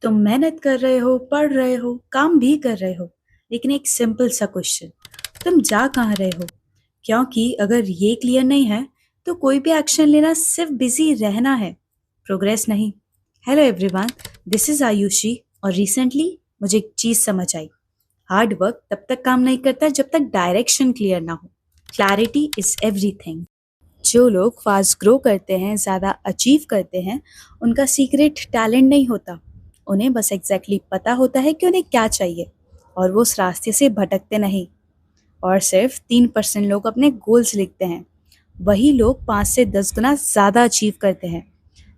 तुम मेहनत कर रहे हो, पढ़ रहे हो, काम भी कर रहे हो, लेकिन एक सिंपल सा क्वेश्चन, तुम जा कहाँ रहे हो? क्योंकि अगर ये क्लियर नहीं है, तो कोई भी एक्शन लेना सिर्फ बिजी रहना है, प्रोग्रेस नहीं। Hello everyone, this is Ayushi और रिसेंटली मुझे एक चीज समझ आई। हार्ड वर्क तब तक काम नहीं करता जब तक डायरेक्शन क्लियर ना हो। Clarity is everything. जो लोग फास्ट ग्रो करते हैं, ज़्यादा अचीव करते हैं, उनका सीक्रेट टैलेंट नहीं होता। उन्हें बस पता होता है कि उन्हें क्या चाहिए और वो उस रास्ते से भटकते नहीं। और सिर्फ 3% लोग अपने गोल्स लिखते हैं। वही लोग 5 से 10 गुना ज़्यादा अचीव करते हैं।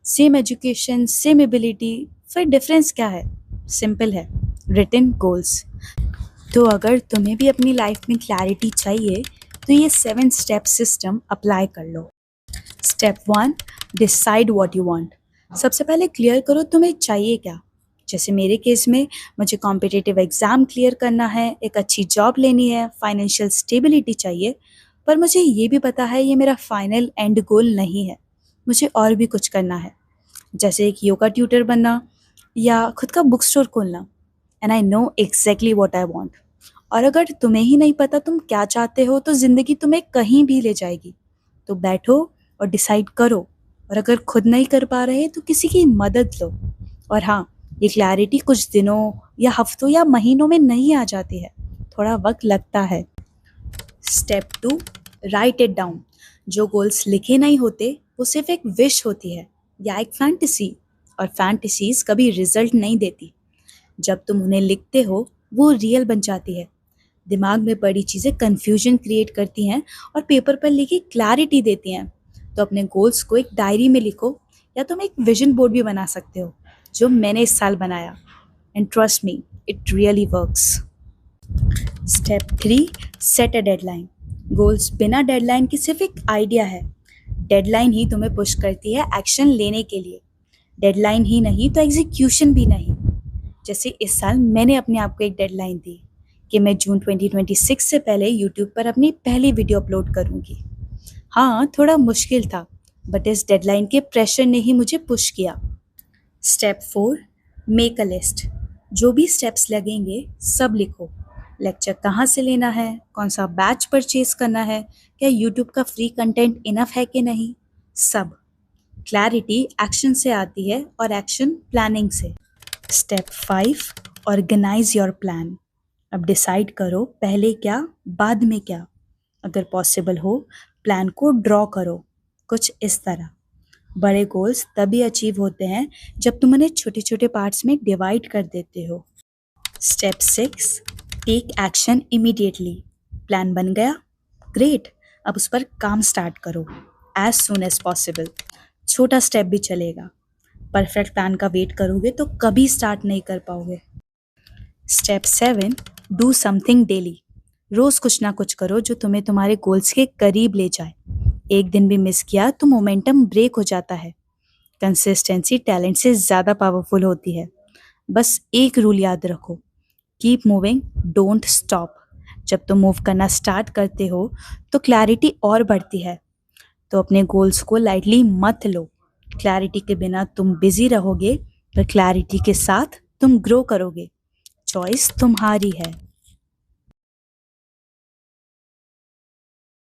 सेम एजुकेशन, सेम एबिलिटी, फिर डिफरेंस क्या है? सिंपल है, रिटन गोल्स। तो अगर तुम्हें भी अपनी लाइफ में क्लैरिटी चाहिए, तो ये 7 स्टेप सिस्टम अप्लाई कर लो। Step 1, decide what you want. सबसे पहले क्लियर करो तुम्हें चाहिए क्या। जैसे मेरे केस में मुझे कॉम्पिटिटिव एग्ज़ाम क्लियर करना है, एक अच्छी जॉब लेनी है, फाइनेंशियल स्टेबिलिटी चाहिए, पर मुझे ये भी पता है ये मेरा फाइनल एंड गोल नहीं है। मुझे और भी कुछ करना है, जैसे एक योगा ट्यूटर बनना या खुद का बुक स्टोर खोलना। And I know exactly what I want. और अगर तुम्हें ही नहीं पता तुम क्या चाहते हो, तो ज़िंदगी तुम्हें कहीं भी ले जाएगी। तो बैठो और डिसाइड करो। और अगर खुद नहीं कर पा रहे तो किसी की मदद लो। और हाँ, ये क्लैरिटी कुछ दिनों या हफ्तों या महीनों में नहीं आ जाती है, थोड़ा वक्त लगता है। Step 2, right it down. जो गोल्स लिखे नहीं होते वो सिर्फ एक विश होती है या एक फैंटेसी, और फैंटेसीज कभी रिजल्ट नहीं देती। जब तुम उन्हें लिखते हो वो रियल बन जाती है। दिमाग में पड़ी चीज़ें कन्फ्यूजन क्रिएट करती हैं और पेपर पर लिखी क्लैरिटी देती हैं। तो अपने गोल्स को एक डायरी में लिखो, या तुम एक विजन बोर्ड भी बना सकते हो, जो मैंने इस साल बनाया। And trust me, it really works. Step 3, set a deadline. Goals बिना डेडलाइन के सिर्फ एक आइडिया है। डेडलाइन ही तुम्हें पुश करती है एक्शन लेने के लिए। डेडलाइन ही नहीं तो एग्जीक्यूशन भी नहीं। जैसे इस साल मैंने अपने आप को एक डेडलाइन दी कि मैं जून 2026 से पहले यूट्यूब पर अपनी पहली वीडियो अपलोड करूंगी। हाँ, थोड़ा मुश्किल था, बट इस डेडलाइन के प्रेशर ने ही मुझे पुश किया। Step 4, make a list. जो भी स्टेप्स लगेंगे सब लिखो। लेक्चर कहाँ से लेना है, कौन सा बैच परचेज करना है, क्या यूट्यूब का फ्री कंटेंट इनफ है कि नहीं, सब। क्लैरिटी एक्शन से आती है और एक्शन प्लानिंग से। Step 5, organise your plan. अब डिसाइड करो पहले क्या, बाद में क्या। अगर पॉसिबल हो, प्लान को ड्रॉ करो, कुछ इस तरह। बड़े गोल्स तभी अचीव होते हैं जब तुम उन्हें छोटे छोटे पार्ट्स में डिवाइड कर देते हो। Step 6, take action immediately. Plan बन गया, ग्रेट, अब उस पर काम स्टार्ट करो एज सून एज पॉसिबल। छोटा स्टेप भी चलेगा। परफेक्ट प्लान का वेट करोगे तो कभी स्टार्ट नहीं कर पाओगे। Step 7, do something daily. रोज कुछ ना कुछ करो जो तुम्हें तुम्हारे गोल्स के करीब ले जाए। एक दिन भी मिस किया तो मोमेंटम ब्रेक हो जाता है। कंसिस्टेंसी टैलेंट से ज़्यादा पावरफुल होती है। बस एक रूल याद रखो, कीप मूविंग, डोंट स्टॉप। जब तुम मूव करना स्टार्ट करते हो तो क्लैरिटी और बढ़ती है। तो अपने गोल्स को लाइटली मत लो। क्लैरिटी के बिना तुम बिजी रहोगे, पर क्लैरिटी के साथ तुम ग्रो करोगे। चॉइस तुम्हारी है।